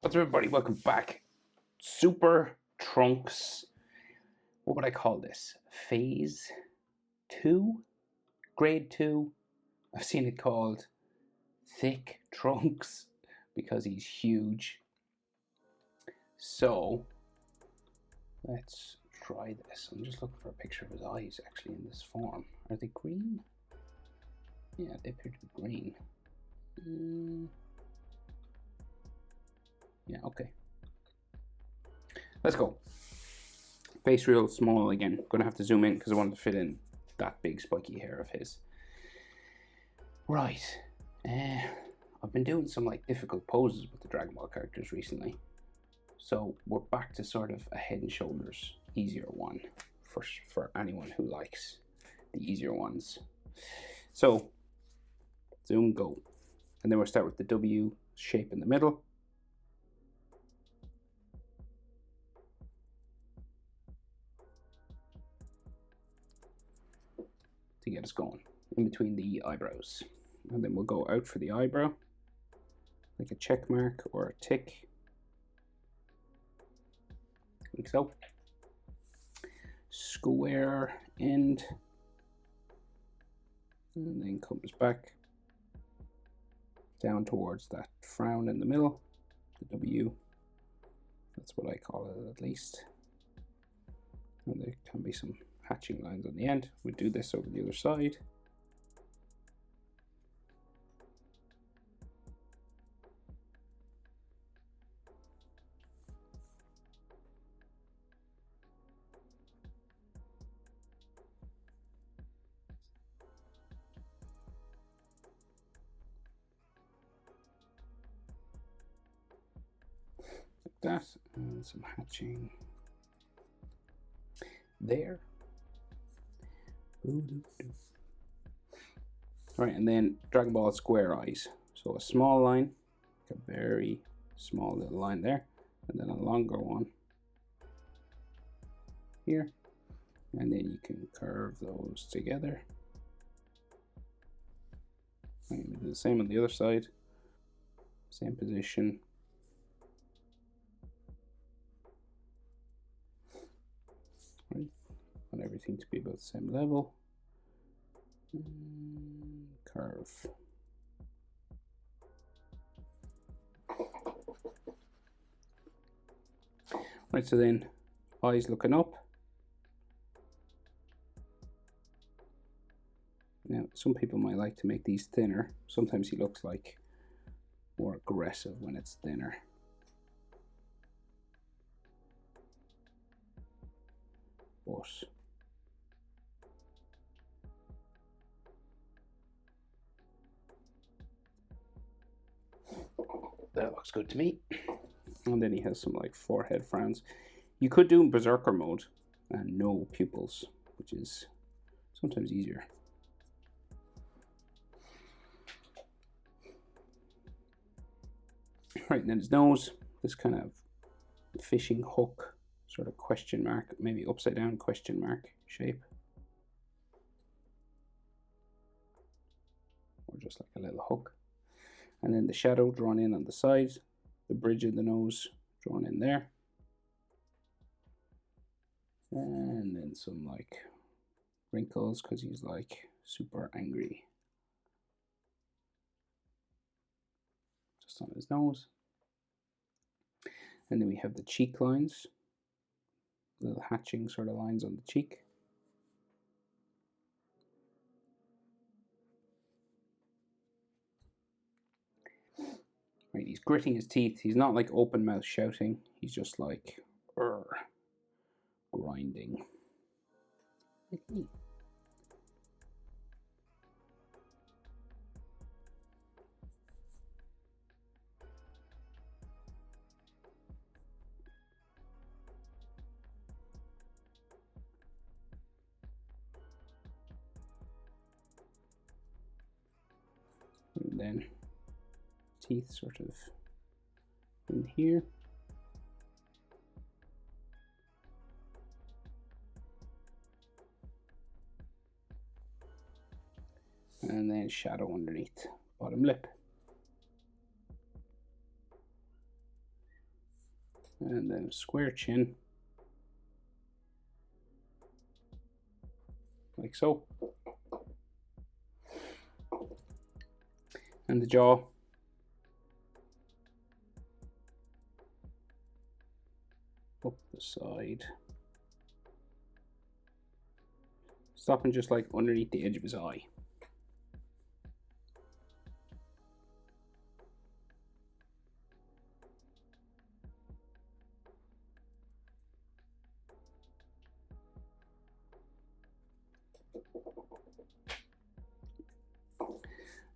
What's up, everybody? Welcome back. Super Trunks. What would I call this? Phase 2? Grade 2? I've seen it called Thick Trunks because he's huge. So, let's try this. I'm just looking for a picture of his eyes actually in this form. Are they green? Yeah, they appear to be green. Yeah, okay. Let's go. Face real small again. Gonna have to zoom in because I wanted to fit in that big spiky hair of his. Right. I've been doing some like difficult poses with the Dragon Ball characters recently. So we're back to sort of a Head and Shoulders easier one for anyone who likes the easier ones. So zoom, go. And then we'll start with the W shape in the middle. To get us going in between the eyebrows. And then we'll go out for the eyebrow, like a check mark or a tick, like so. Square end, and then comes back down towards that frown in the middle, the W. That's what I call it, at least. And there can be some hatching lines on the end. We do this over the other side. Like that, and some hatching there. Right, and then Dragon Ball square eyes. So a small line, like a very small little line there, and then a longer one here. And then you can curve those together. I'm going to do the same on the other side. Same position. Right, want everything to be about the same level. Curve. Right, so then eyes looking up. Now, some people might like to make these thinner. Sometimes he looks like more aggressive when it's thinner. But that looks good to me. And then he has some like forehead frowns. You could do berserker mode and no pupils, which is sometimes easier. Right, and then his nose, this kind of fishing hook, sort of question mark, maybe upside down question mark shape. Or just like a little hook. And then the shadow drawn in on the side, the bridge of the nose drawn in there. And then some like wrinkles because he's like super angry. Just on his nose. And then we have the cheek lines, little hatching sort of lines on the cheek. Right, he's gritting his teeth. He's not like open mouth shouting. He's just like grinding. Like me. And then teeth sort of in here. And then shadow underneath bottom lip. and then a square chin, like so, and the jaw. Up the side, stopping just like underneath the edge of his eye.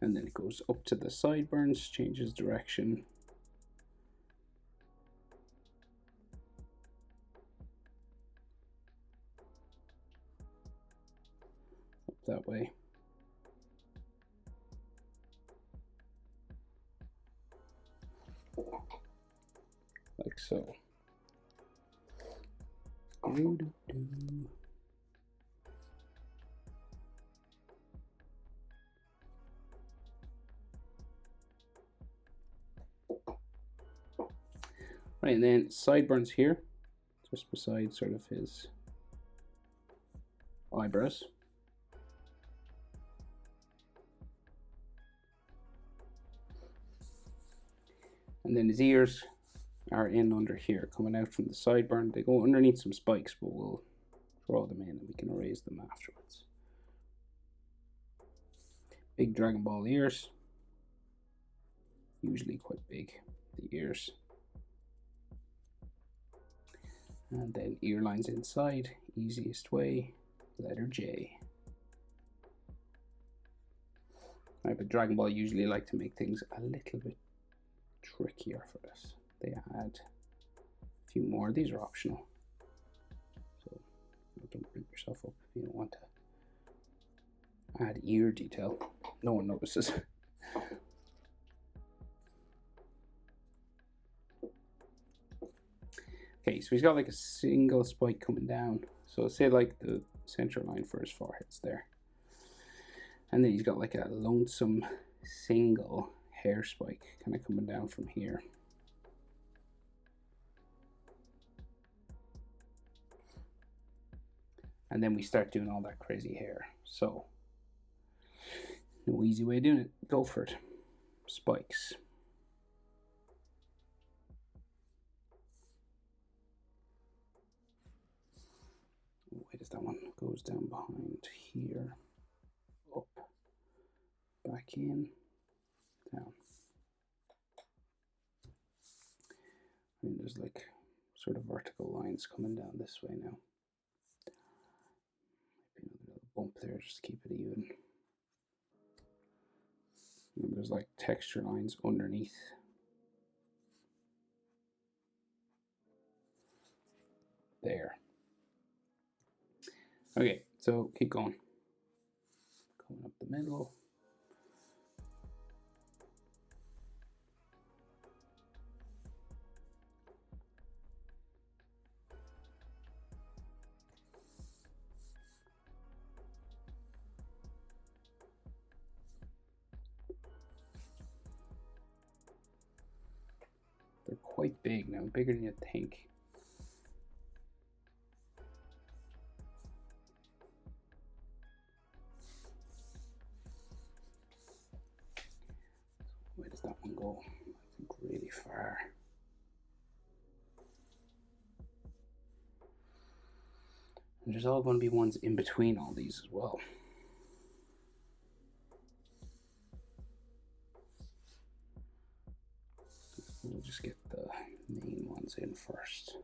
And then it goes up to the sideburns, changes direction. Up that way. Like so. Right, and then sideburns here, just beside sort of his eyebrows. And then his ears are in under here, coming out from the sideburn. They go underneath some spikes, but we'll draw them in and we can erase them afterwards. Big Dragon Ball ears, usually quite big, the ears. And then ear lines inside, easiest way, letter J. Right, but Dragon Ball usually like to make things a little bit trickier for us. They add a few more. These are optional, so don't beat yourself up if you don't want to add ear detail. No one notices. Okay, so he's got like a single spike coming down. So say like the center line for his forehead's there. And then he's got like a lonesome single hair spike kind of coming down from here. And then we start doing all that crazy hair. So, no easy way of doing it. Go for it. Spikes. Wait, is that one goes down behind here, up, back in, down. And there's like sort of vertical lines coming down this way now. Maybe another little bump there, just to keep it even. And there's like texture lines underneath. There. Okay, so keep going. Coming up the middle. They're quite big now, bigger than you think. Where does that one go? I think really far. And there's all going to be ones in between all these as well. We'll just get the main ones in first.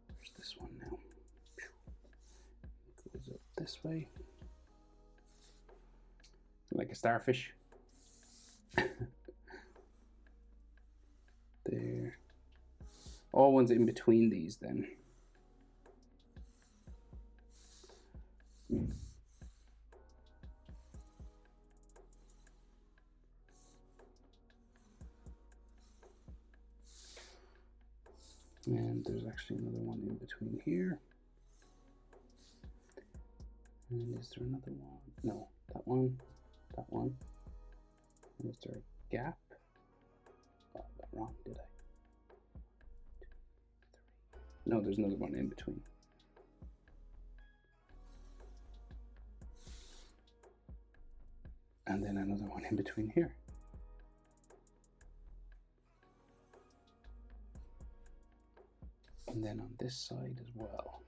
There's this one now. It goes up this way. Like a starfish. There. All ones in between these then. And there's actually another one in between here. And is there another one? No, that one, that one. And is there a gap? Oh, I got wrong, did I? No, there's another one in between. And then another one in between here. And then on this side as well.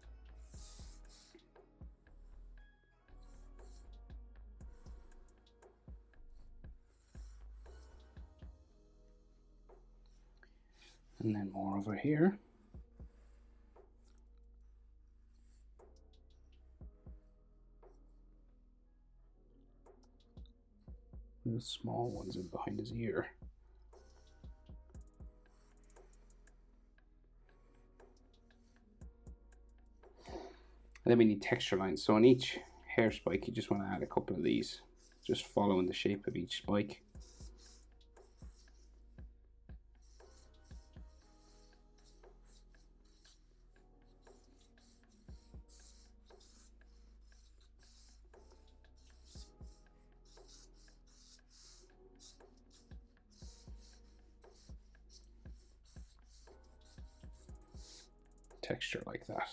And then more over here. And the small ones in behind his ear. And then we need texture lines. So on each hair spike, you just want to add a couple of these, just following the shape of each spike. Texture like that.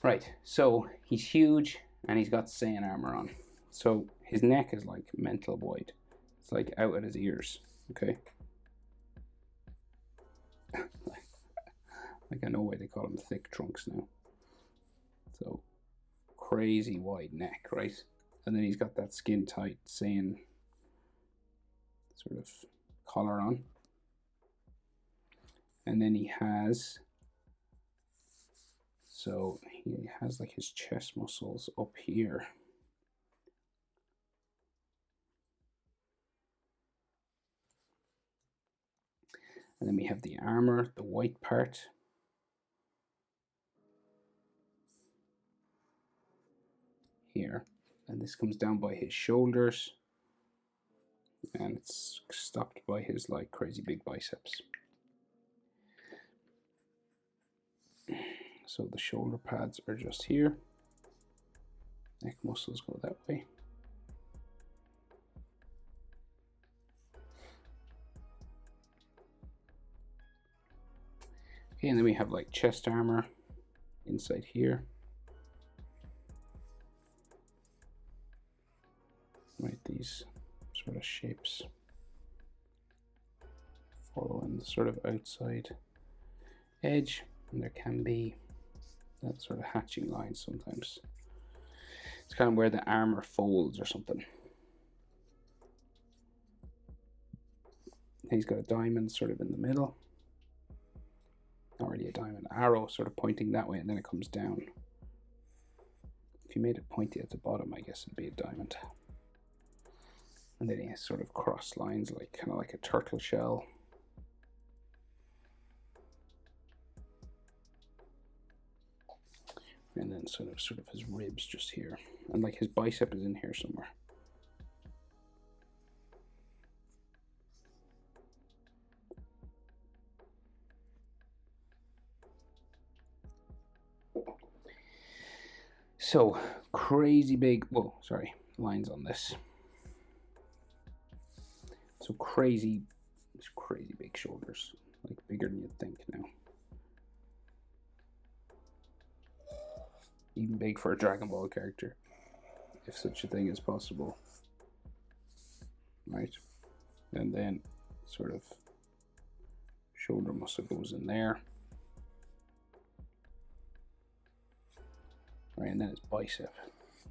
Right, so he's huge and he's got Saiyan armor on. So his neck is like mental wide. It's like out at his ears, okay? Like I know why they call him thick trunks now. So crazy wide neck, right? And then he's got that skin tight Saiyan sort of collar on. And then he has, so he has like his chest muscles up here. And then we have the armor, the white part. Here. And this comes down by his shoulders. And it's stopped by his like crazy big biceps. So the shoulder pads are just here. Neck muscles go that way. Okay, and then we have like chest armor inside here. Right, these sort of shapes following the sort of outside edge, and there can be that sort of hatching line sometimes. It's kind of where the armor folds or something. He's got a diamond sort of in the middle. Not really a diamond, arrow sort of pointing that way, and then it comes down. If you made it pointy at the bottom, I guess it'd be a diamond. And then he has sort of cross lines, like kind of like a turtle shell. And then sort of his ribs just here, and like his bicep is in here somewhere. So crazy big, whoa, sorry, lines on this. So crazy big shoulders, like bigger than you'd think now. Even big for a Dragon Ball character, if such a thing is possible. Right, and then sort of shoulder muscle goes in there. Right, and then his bicep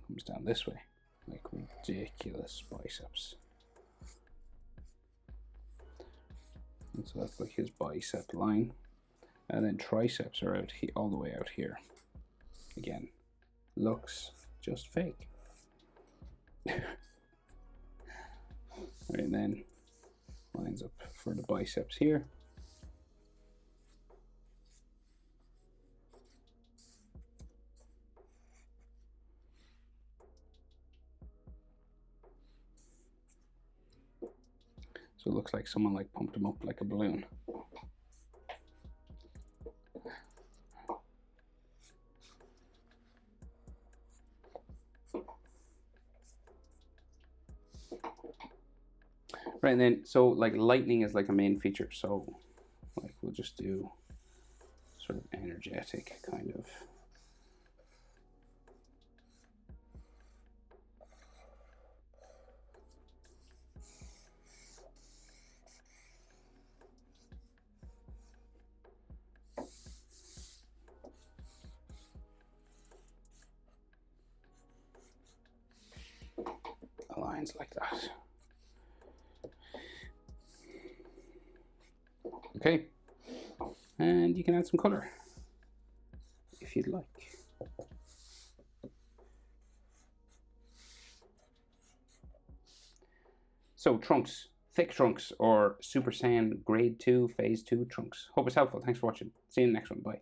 comes down this way, like ridiculous biceps. And so that's like his bicep line, and then triceps are out here, all the way out here. Again, looks just fake. Right, and then lines up for the biceps here. So it looks like someone like pumped him up like a balloon. Right, and then, so like lightning is like a main feature. So like we'll just do sort of energetic kind of. Lines like that. Okay, and you can add some color if you'd like. So trunks, thick trunks, or Super Saiyan Grade 2 Phase 2 trunks. Hope it's helpful. Thanks for watching. See you in the next one. Bye.